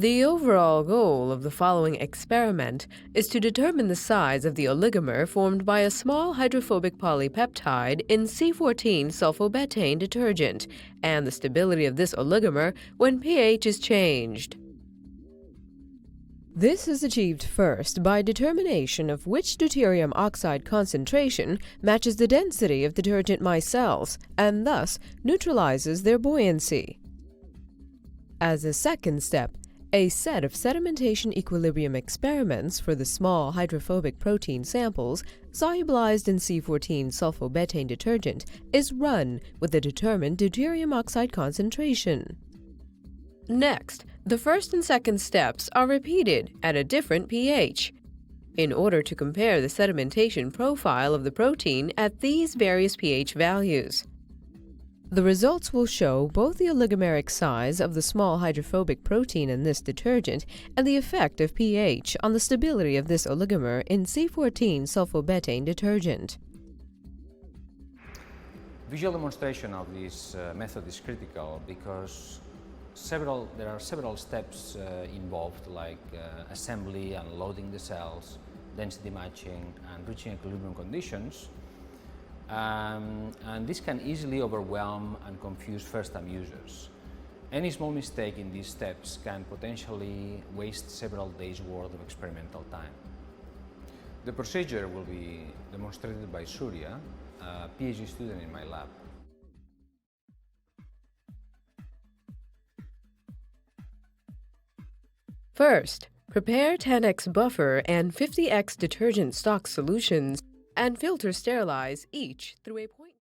The overall goal of the following experiment is to determine the size of the oligomer formed by a small hydrophobic polypeptide in C14-sulfobetaine detergent and the stability of this oligomer when pH is changed. This is achieved first by determination of which deuterium oxide concentration matches the density of detergent micelles and thus neutralizes their buoyancy. As a second step, a set of sedimentation equilibrium experiments for the small hydrophobic protein samples solubilized in C14-sulfobetaine detergent is run with the determined deuterium oxide concentration. Next, the first and second steps are repeated at a different pH in order to compare the sedimentation profile of the protein at these various pH values. The results will show both the oligomeric size of the small hydrophobic protein in this detergent and the effect of pH on the stability of this oligomer in C14-sulfobetaine detergent. Visual demonstration of this method is critical because there are several steps involved, like assembly and loading the cells, density matching, and reaching equilibrium conditions. And this can easily overwhelm and confuse first-time users. Any small mistake in these steps can potentially waste several days' worth of experimental time. The procedure will be demonstrated by Surya, a PhD student in my lab. First, prepare 10x buffer and 50x detergent stock solutions and filter sterilize each through a